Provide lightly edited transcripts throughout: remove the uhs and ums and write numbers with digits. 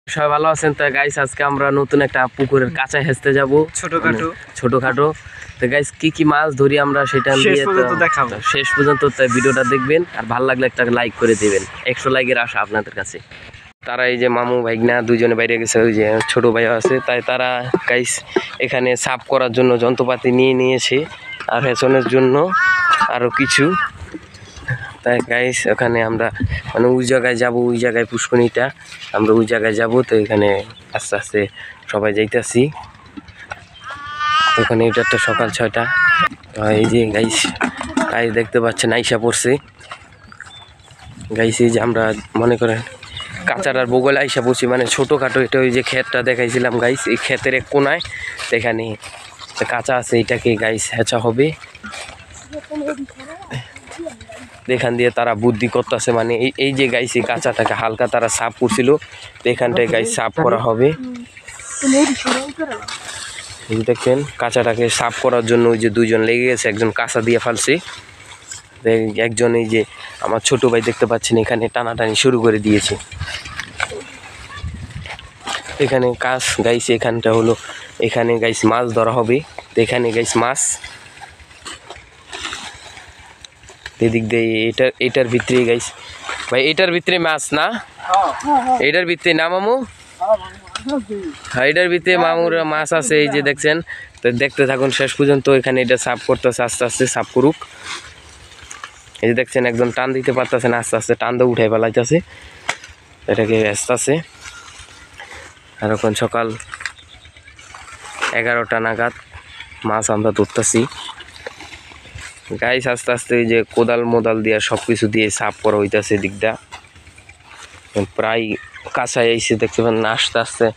সবাই ভালো আছেন? তো গাইস আজকে আমরা নতুন একটা পুকুরের কাঁচা হেঁচতে যাব, ছোটখাটো। তো গাইস কি কি মাছ ধরি আমরা সেটা শেষ পর্যন্ত ভিডিওটা দেখবেন, আর ভালো লাগলে একটা লাইক করে দিবেন। 100 লাইকের আশা আপনাদের কাছে। তারা এই যে মামু ভাইগনা দুজনে বাইরে গেছে, ওই যে ছোট ভাই আছে, তাই তারা গাইস এখানে সাফ করার জন্য যন্ত্রপাতি নিয়ে নিয়েছে, আর হেঁচনের জন্য আরো কিছু। তাই গাইস ওখানে আমরা মানে ওই জায়গায় যাবো, ওই জায়গায় পুষ্কনিটা, আমরা ওই জায়গায় যাব। তো এখানে আস্তে আস্তে সবাই যাইতেছি। ওখানে এটা তো সকাল 6টা। এই যে গাইস দেখতে পাচ্ছেন আইসা পড়ছে গাইস। এই যে আমরা মনে করেন কাঁচারার বগলে আইসা পড়ছি, মানে ছোটোখাটো। এটা ওই যে ক্ষেতটা দেখাইছিলাম গাইস, এই ক্ষেতের এক কোনায় এখানে কাঁচা আছে, এটাকে গাইস হেঁচা হবে। এখান দিয়ে তারা বুদ্ধি করতেছে, মানে এই যে গাইস এই কাঁচাটাকে হালকা তারা সাফ করছিল, এখানটায় গাইস সাফ করা হবে। এই দেখেন কাঁচাটাকে সাফ করার জন্য ওই যে দুজন লেগে গেছে, একজন কাঁচা দিয়ে ফেলছে, একজন এই যে আমার ছোট ভাই দেখতে পাচ্ছেন এখানে টানাটানি শুরু করে দিয়েছে। এখানে কাজ গাইস, এখানটা হলো এখানে গাইস মাছ ধরা হবে। এখানে গাইস মাছ এদিক দিয়ে এটার ভিতরে গাইস, ভাই এটার ভিতরে মাছ না, এটার ভিতরে না মামু, এটার ভিতরে মামুর মাছ আছে। এই যে দেখছেন, তো দেখতে থাকুন শেষ পর্যন্ত। এখানে এটা সাফ করতেছে, আস্তে আস্তে সাফ করুক। এই যে দেখছেন একজন টান দিতে পারতেছে না, আস্তে আস্তে টান দিয়ে উঠে ফেলাইতেছে, এটাকে ব্যস্ত আছে। আর এখন সকাল 11টা নাগাদ মাছ আমরা ধরতেছি গাইস। আস্তে আস্তে এই যে কোদাল মোদাল দিয়ে সব কিছু দিয়ে সাফ করা হইতেছে দিকটা, প্রায় কাঁচায় আইসে দেখতে পান। আস্তে আস্তে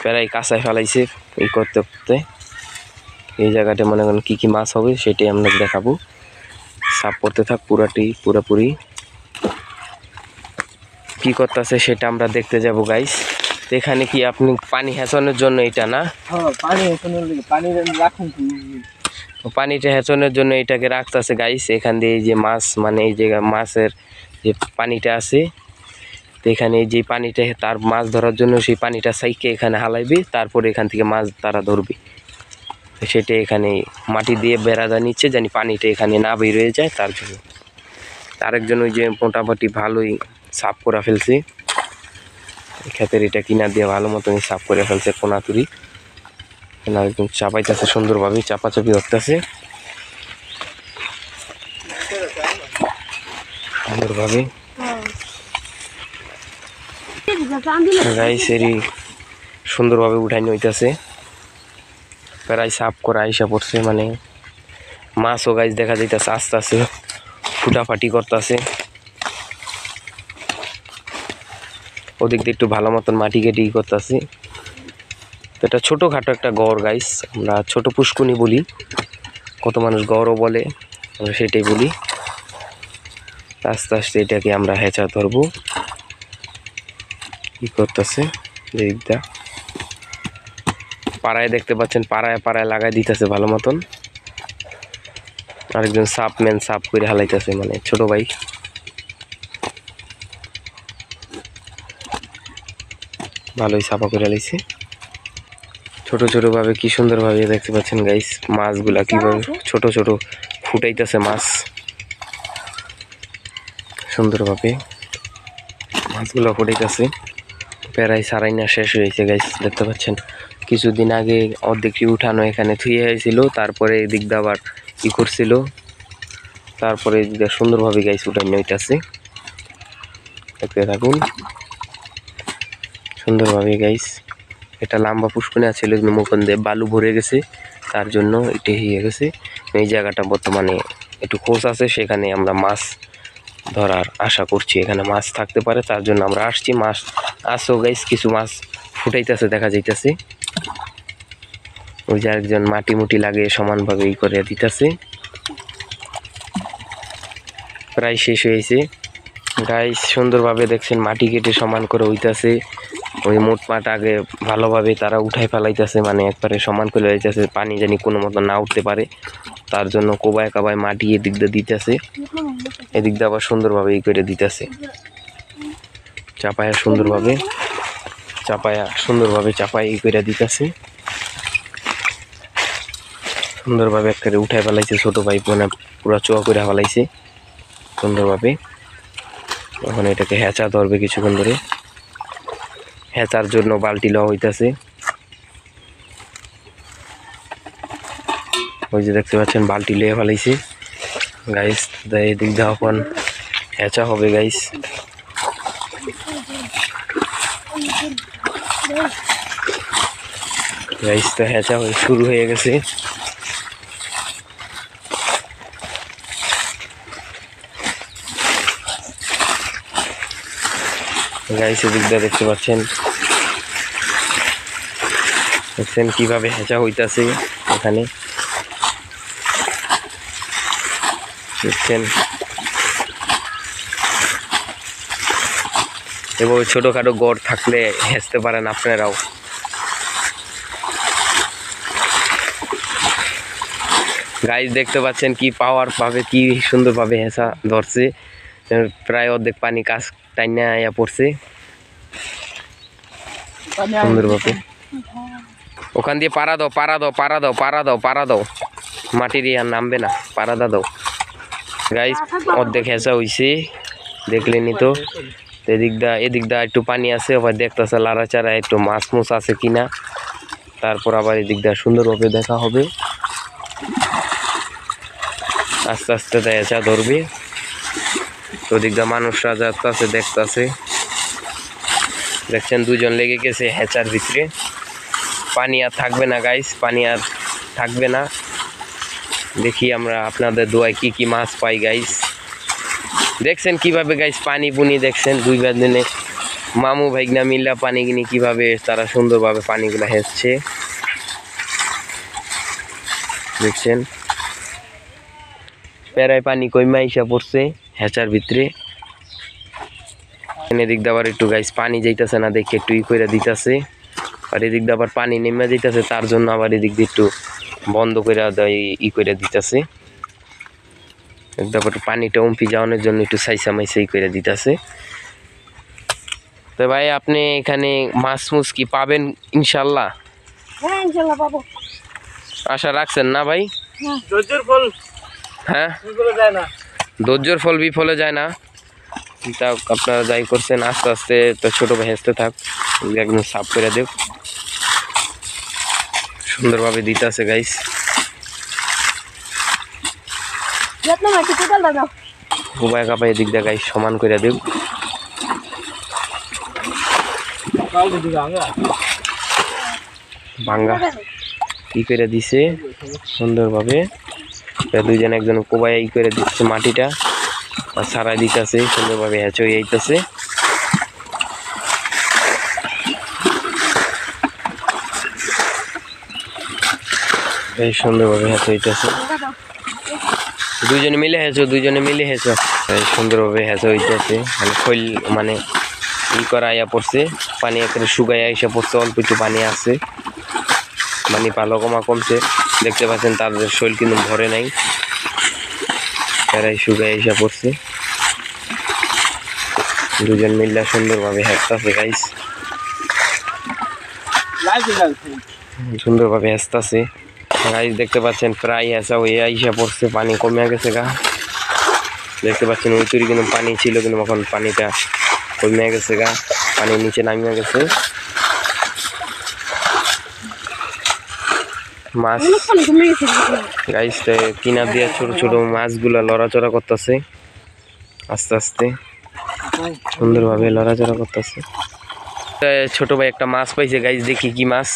প্রায় কাঁচায় ফেলাইছে এই করতে করতে। এই জায়গাটা মনে করেন কী কী মাছ হবে সেটাই আমরা দেখাবো। সাফ করতে থাক পুরাপুরি কি করতেছে সেটা আমরা দেখতে যাব গাইস। এখানে কি আপনি পানি হেঁচানোর জন্য এটা না, পানিটা হেঁচানোর জন্য এটাকে রাখতেছে গাইস। এখান দিয়ে এই যে মাছ, মানে এই যে মাছের যে পানিটা আছে, তো এখানে এই যে পানিটা তার মাছ ধরার জন্য সেই পানিটা সাইকে এখানে হালাইবে, তারপরে এখান থেকে মাছ তারা ধরবে। সেটা এখানে মাটি দিয়ে বেড়া দেওয়া নিচ্ছে, জানি পানিটা এখানে না বের হয়ে যায় তার জন্য। আরেকজন ওই যে মোটামুটি ভালোই সাফ করে ফেলছে ক্ষেতের, এটা কিনা দিয়ে ভালো মতনই সাফ করে ফেলছে কোনাতুরি। একদম চাপাইতেছে সুন্দরভাবে, চাপাচাপি ধরতেছে সুন্দরভাবে গাইসেরই সুন্দরভাবে উঠানি হইতেছে, প্রায় সাফ করা আইসা পড়ছে। মানে মাছও গাইস দেখা যাইতেছে আস্তে আস্তে ফুটাফাটি করতেছে। ওদিক দিয়ে একটু ভালো মতন মাটি কেটে করতেছে। তো এটা ছোটোখাটো একটা গড় গাইস, আমরা ছোট পুষ্কুনি বলি, কত মানুষ গড়ও বলে, আমরা সেটাই বলি। আস্তে আস্তে এটাকে আমরা হেঁচা ধরবো। কি করতেছে দিকটা পাড়ায় দেখতে পাচ্ছেন, পাড়ায় লাগাই দিতেছে ভালো মতন। আরেকজন সাফ করে হালাইতেছে, মানে ছোট ভাই। ভালোই সাফা করে হালাইছে ছোট ভাবে, কি সুন্দর ভাবে দেখতে পাচ্ছেন গাইস মাছগুলা কিভাবে ছোট ফুটাইতেছে মাছ। সুন্দরভাবে মাছগুলো ফুটাইতেছে, প্রায় সারাইনা শেষ হয়েছে গাইস। দেখতে পাচ্ছেন কিছুদিন আগে অর্ধেকটি উঠানো এখানে থুয়ে হয়েছিল, তারপরে এদিক দিয়ে আবার ই করছিল, তারপরে সুন্দরভাবে গাইস উঠানো হইতেছে। দেখতে থাকুন সুন্দরভাবে গাইস। এটা লম্বা পুষ্কুনি ছিল, মুখন দিয়ে বালু ভরে গেছে, তার জন্য এটা হয়ে গেছে। এই জায়গাটা বর্তমানে একটু খোঁজ আছে, সেখানে আমরা মাছ ধরার আশা করছি, এখানে মাছ থাকতে পারে, তার জন্য আমরা আসছি। মাছ আসো গাইস, কিছু মাছ ফুটাইতেছে দেখা যাইতেছে। ওই যে আরেকজন মাটি লাগিয়ে সমানভাবে ই করে দিতেছে। প্রায় শেষ হয়েছে গাইস। সুন্দরভাবে দেখছেন মাটি কেটে সমান করে হইতেছে। ওই মোট মাঠ আগে ভালোভাবে তারা উঠাই ফেলাইতেছে, মানে একবারে সমান করে হইতেছে, পানি জানি কোনো মতো না উঠতে পারে, তার জন্য কোবায় কাবায় মাটি এদিক দিয়ে দিতেছে, এদিক দিয়ে আবার সুন্দরভাবে ই করে দিতেছে চাপায় সুন্দরভাবে। চাপায়া সুন্দরভাবে চাপাই করে দিতেছে, সুন্দরভাবে একটা উঠায় ফেলাইছে ছোট ভাই, মানে পুরো চোয়া করে ফেলাইছে সুন্দরভাবে। এখন এটাকে হেঁচা ধরবে কিছুক্ষণ ধরে, হেঁচার জন্য বালতি লওয়া হইতেছে। ওই যে দেখতে পাচ্ছেন বালতি লিয়ে ফেলাইছে গাইস। এদিক দিয়ে এখন হেঁচা হবে গাইস। গাইস তো হেঁচা শুরু হয়ে গেছে। গাইস এদিক দিয়ে দেখতে পাচ্ছেন কিভাবে হেঁচা হইতাছে এখানে দেখছেন। এবং ছোটখাটো গড় থাকলে হেঁচতে পারেন আপনারাও। গাইস দেখতে পাচ্ছেন কি পাওয়ার পাবে, কি সুন্দরভাবে হেঁচা ধরছে, প্রায় অর্ধেক পানি কাজ টাইনা আয়া পড়ছে সুন্দরভাবে। ওখান দিয়ে পাড়া দাও, পাড়া দাও, পাড়া দাও, পাড়া দাও, পাড়া দাও, মাটির আর নামবে না, পাড়াদা দাও। গাইস অর্ধেক হেঁচা হইছে, দেখলেনি তো। এদিক দা একটু পানি আছে, আবার দেখতেছে লাড়াচাড়া একটু মাছ মুছ আছে কিনা, তারপর আবার এদিক দা সুন্দরভাবে দেখা হবে। আস্তে আস্তে হেঁচা ধরবে। তো ওদিক দা মানুষরা যাচ্ছে দেখতেছে, দেখছেন দুজন লেগে গেছে হেঁচার ভিতরে। পানি আর থাকবে না গাইস, পানি আর থাকবে না। দেখি আমরা আপনাদের দোয়ায় কি কি মাছ পাই গাইস। দেখছেন কিভাবে গাইস পানি পুনি, দেখছেন দুই দিনে মামু ভাইগনা মিল্লা পানি কিনি কিভাবে তারা সুন্দরভাবে পানিগুলা হেঁচছে দেখছেন। প্যারায় পানি কইমা ইসা পড়ছে হেঁচার ভিতরে। এদিক দিয়ে আবার একটু গাইস পানি যাইতেছে না দেখে একটু ই করে দিতেছে, আর এদিক দিয়ে আবার পানি নেমে দিতেছে, তার জন্য আবার এদিক দিয়ে একটু বন্ধ করে ই করে দিতেছে। তারপর পানিটা উম্পি যাওয়ানোর জন্য একটু সাইসা মাইসা ই করে দিতেছে। তো ভাই আপনি এখানে মাছ মুছ কি পাবেন ইনশাল্লাহ? হ্যাঁ ইনশাল্লাহ পাবো, আশা রাখছেন না ভাই? ধৈর্যের ফল, হ্যাঁ বিফলে যায় না, ধৈর্যের ফল বিফলে যায় না। তা আপনারা যাই করছেন আস্তে আস্তে তো ছোট ভাই হেসতে থাক, একদম সাফ করে দেব, সুন্দরভাবে দিতেছে গাইস। উপায় কাপাই দিক দিয়ে গাইস সমান করে দেব। ভাঙ্গা ই করে দিছে সুন্দরভাবে, দুইজন একজন কোবাই ই করে দিচ্ছে মাটিটা আর ছাড়াই দিতেছে সুন্দরভাবে হেঁচে যাইতেছে। এই সুন্দরভাবে হেঁচে হইতেছে, দুইজনে মিলে হেঁচো, দুইজনে মিলে হেঁচো। এই সুন্দরভাবে হেঁচে হইতেছে, মানে খৈল মানে ই করা আইয়া পড়ছে, পানি একেবারে শুকাই আইসা পড়ছে, অল্প একটু পানি আছে, মানে পালো কমা কমছে। দেখতে পাচ্ছেন তাদের শৈল কিন্তু ভরে নাই, তারাই শুকাই আইসা পড়ছে। দুজন মিল্লা সুন্দরভাবে হেঁচতেছে গাইস, সুন্দরভাবে হেঁচতেছে গাইস। দেখতে পাচ্ছেন প্রায় হেঁচা হয়ে আইসা পড়ছে, পানি কমে গেছে গা। দেখতে পাচ্ছেন ওই তৈরি কিন্তু পানি ছিল, কিন্তু এখন পানিটা কমে গেছে গা, পানি নিচে নামিয়ে গেছে। মাছ গাইস কিনা দিয়ে ছোট ছোট মাছগুলা লড়াচড়া করতেছে, আস্তে আস্তে সুন্দরভাবে লড়াচড়া করতেছে। ছোট ভাই একটা মাছ পাইছে গাইস, দেখি কি মাছ।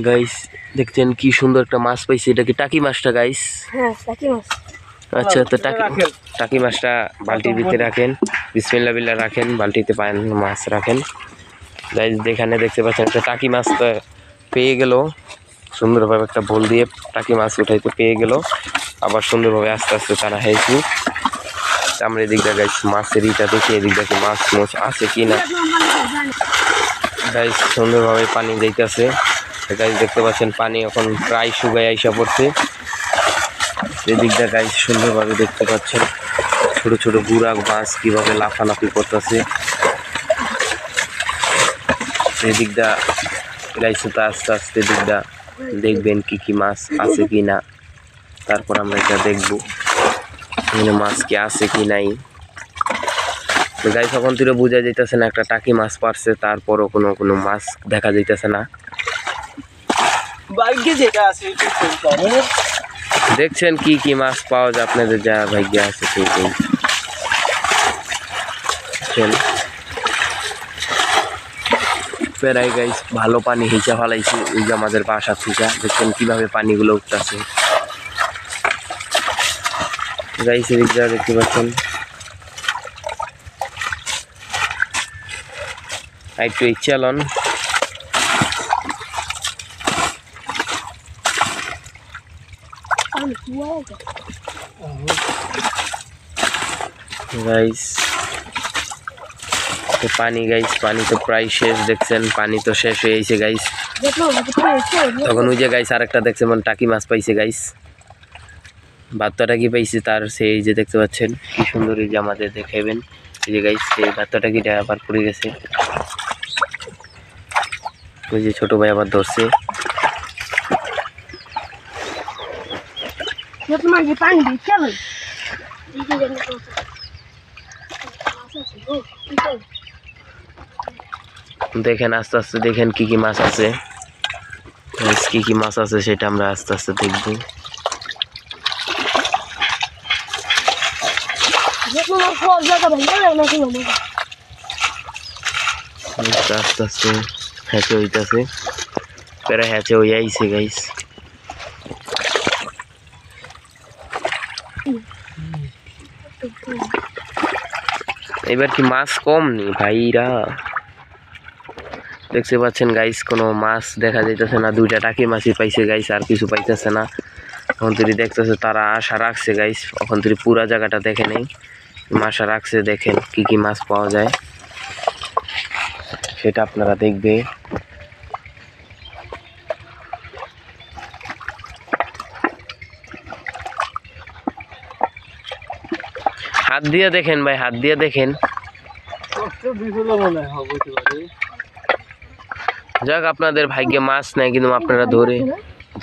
গাইস দেখছেন কি সুন্দর একটা মাছ পাইছে, এটা কি টাকি মাছটা গাইস? হ্যাঁ টাকি মাছ। আচ্ছা তো টাকি মাছটা বালতির ভিতরে রাখেন, বিসমিল্লাহ বিল্লাহ রাখেন, বালতিতে পায়েন মাছ রাখেন গাইস। এখানে দেখতে পাচ্ছেন একটা টাকি মাছ তো পেয়ে গেল, সুন্দরভাবে একটা ভোল দিয়ে টাকি মাছ উঠাইতে পেয়ে গেল। আবার সুন্দরভাবে আস্তে আস্তে তারা হেঁচু। আমরা এদিক দিয়ে গাইস মাছের ইটা দেখি, এদিক দিয়ে মাছ মোছ আছে কি না গাইস। সুন্দরভাবে পানি যাইতেছে গাইস, দেখতে পাচ্ছেন পানি এখন প্রায় শুকায় আইসা পড়ছে। এদিক দিয়ে গাইস সুন্দরভাবে দেখতে পাচ্ছেন ছোট ছোট গুড়া মাছ কিভাবে লাফালাফি করতেছে। এদিকটা গাইস তো আস্তে আস্তে দিকটা দেখবেন কি কি মাছ আছে কি না, তারপর আমরা এটা দেখবো এখানে মাছ কি আছে কি নাই। তো গাইস এখন তুই বোঝা যাইতেছে না একটা টাকি মাছ পারছে, তারপরও কোনো কোনো মাছ দেখা যাইতেছে না। ভাগ্যে যেটা আছে দেখছেন কি কি মাছ পাওয়া যায়, আপনাদের যা ভাগ্যে আছে সেইটাই। প্রায় গাইস ভালো পানি হিচা ফেলাইছি ওই যে আমাদের বাসার থেকে, দেখছেন কিভাবে পানিগুলো উঠতেছে গাইস। এদিক যা দেখতে পাচ্ছেন একটু ইচ্ছালন গাইস। তো পানি গাইস, পানি তো প্রায় শেষ, দেখছেন পানি তো শেষ হয়ে গেছে গাইস। তখন ওই যে গাইস আরেকটা দেখছে মানে টাকি মাছ পাইছে গাইস, বাচ্চা টাকি পাইছে তার, সেই যে দেখতে পাচ্ছেন কি সুন্দর এই যে আমাদের দেখাবেন এই যে গাইস সেই বাচ্চা টাকিটা আবার পড়ে গেছে, ওই যে ছোট ভাই আবার ধরছে। দেখেন আস্তে আস্তে দেখেন কি কি মাছ আছে, কি কি মাছ আছে সেটা আমরা আস্তে আস্তে দেখবো। আস্তে আস্তে হ্যাচে হইতেছে, প্রায় হ্যাচে হয়ে আইছে গাইস। এবার কি মাছ কম নি ভাইরা, দেখতে পাচ্ছেন গাইস কোনো মাছ দেখা যাইতেছে না, দুইটা টাকি মাছই পাইছে গাইস, আর কিছু পাইতেছে না। এখন তুই দেখতেছে তারা আশা রাখছে গাইস, এখন তুই পুরা জায়গাটা দেখে নেই, আশা রাখছে দেখেন কি কি মাছ পাওয়া যায় সেটা আপনারা দেখবে। হাত দিয়ে দেখেন ভাই, হাত দিয়ে দেখেন। যাক আপনাদের ভাগ্যে মাছ নাই, কিন্তু আপনারা ধরে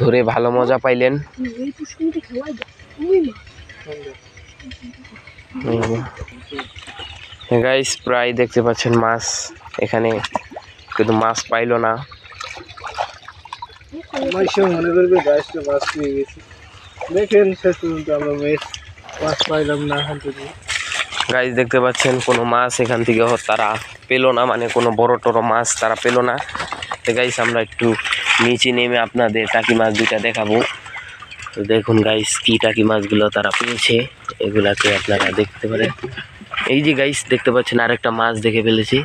ধরে ভালো মজা পাইলেন। গাইস প্রায় দেখতে পাচ্ছেন মাছ এখানে, কিন্তু মাছ পাইলো না। দেখেন শেষ পর্যন্ত আমরা মাছ পাইলাম না। গাইস দেখতে পাচ্ছেন কোনো মাছ এখান থেকে তারা পেলো না, মানে কোনো বড় টড়ো মাছ তারা পেলো না। তো গাইস আমরা একটু নিচে নেমে আপনাদের টাকি মাছ দুইটা দেখাবো। তো দেখুন গাইস কি টাকি মাছগুলো তারা পেয়েছে, এগুলাকে আপনারা দেখতে পারেন। এই যে গাইস দেখতে পাচ্ছেন আরেকটা মাছ দেখে ফেলেছি,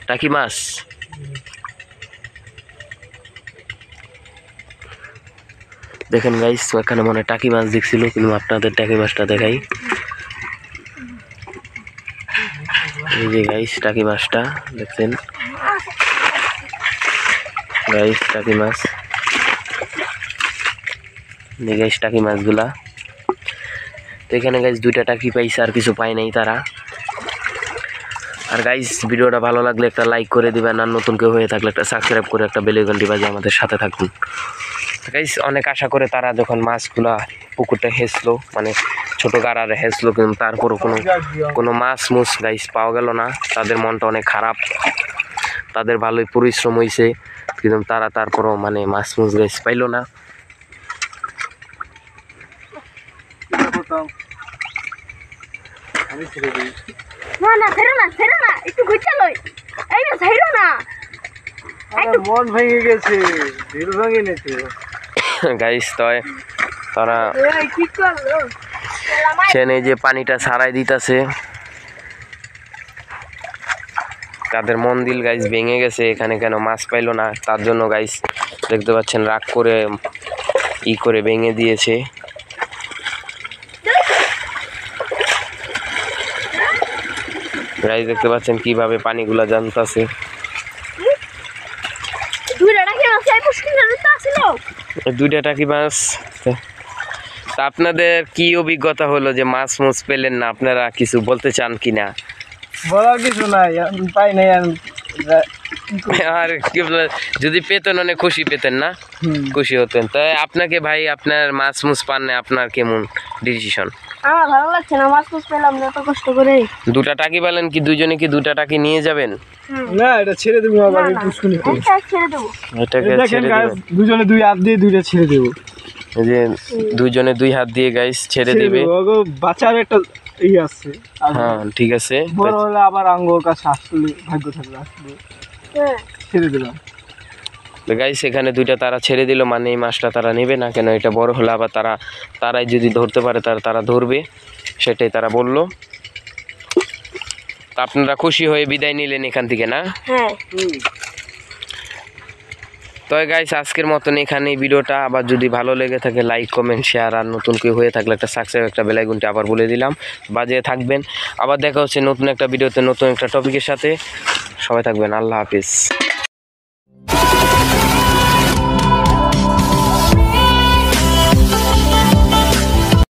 টাকি মাছ। দেখেন গাইস এখানে মনে হয় টাকি মাছ দেখছিল, কিন্তু আপনাদের টাকি মাছটা দেখাই। এই যে গাইস টাকি মাছটা দেখছেন গাইস, টাকি মাছ গাইস, টাকি মাছগুলা। তো এখানে গাইস দুইটা টাকি পাইছে, আর কিছু পায় নাই তারা। আর গাইস ভিডিওটা ভালো লাগলে একটা লাইক করে দিবেন, আর নতুন কেউ হয়ে থাকলে একটা সাবস্ক্রাইব করে একটা বেল আইকনটি বাজিয়ে আমাদের সাথে থাকুন। গাইস অনেক আশা করে তারা যখন মাছগুলা পুকুরটা হেসলো, মানে ছোট গাড়ারে হেসলো, কিন্তু তারপরও কোনো মাছ মুছ গাইস পাওয়া গেল না। তাদের মনটা অনেক খারাপ, তাদের ভালোই পরিশ্রম হয়েছে, কিন্তু তারা তারপরও মানে মাছ মুছ গাইস পাইলো না। মন ভেঙে গেছে, দিল ভেঙে গেছে গাইস তারা চেনে যে পানিটা ছাড়াই দিতেছে, তাদের মন দিল গাইস ভেঙে গেছে, এখানে কেন মাছ পাইলো না। তার জন্য গাইস দেখতে পাচ্ছেন রাগ করে করে ভেঙে দিয়েছে। গাইস দেখতে পাচ্ছেন কিভাবে পানিগুলা জানতাছে। দুইটা টাকি মাছ। তা আপনাদের কি অভিজ্ঞতা হলো যে মাছ মুছ পেলেন না, আপনারা কিছু বলতে চান কিনা? বলার কিছু নাই, আমি পাই নাই আর কি বলে, যদি পেতেন অনেক খুশি পেতেন না, খুশি হতেন। তাই আপনাকে ভাই আপনার মাছ মুছ পান না, আপনার কেমন ডিসিশন? আমার ভালো লাগছে না, মাছ মাছ পেলাম না এত কষ্ট করে। দুটা টাকি পেলেন কি দুইজনে কি দুটা টাকি নিয়ে যাবেন? না, এটা ছেড়ে দেবো আবার পুষ্কুনি এটা ছেড়ে দেবো। এটাকে দেখেন ছেড়ে গাইস, দেবেন। দুজনে দুই হাত দিয়ে দুইটা ছেড়ে দেবো। এই যে দুইজনে দুই হাত দিয়ে গাইস ছেড়ে দেবে। ওগো বাঁচার একটা আছে। আর হ্যাঁ ঠিক আছে। বড় হলে আবার আঙ্গুর কাছে আসলে ভাগ্য থাকলে আসবে। হ্যাঁ ছেড়ে দিলাম। তো গাইস এখানে দুইটা তারা ছেড়ে দিল, মানে এই মাছটা তারা নেবে না, কেন এটা বড় হলে আবার তারাই যদি ধরতে পারে তারা ধরবে, সেটাই তারা বললো। তা আপনারা খুশি হয়ে বিদায় নিলেন এখান থেকে না? হ্যাঁ। তো গাইস আজকের মতন এখানে ভিডিওটা। আবার যদি ভালো লেগে থাকে লাইক কমেন্ট শেয়ার, আর নতুন কেউ হয়ে থাকলে একটা সাবস্ক্রাইব একটা বেল আইকনটা আবার বলে দিলাম, বাজিয়ে থাকবেন। আবার দেখা হচ্ছে নতুন একটা ভিডিওতে নতুন একটা টপিকের সাথে। সবাই থাকবেন, আল্লাহ হাফিজ।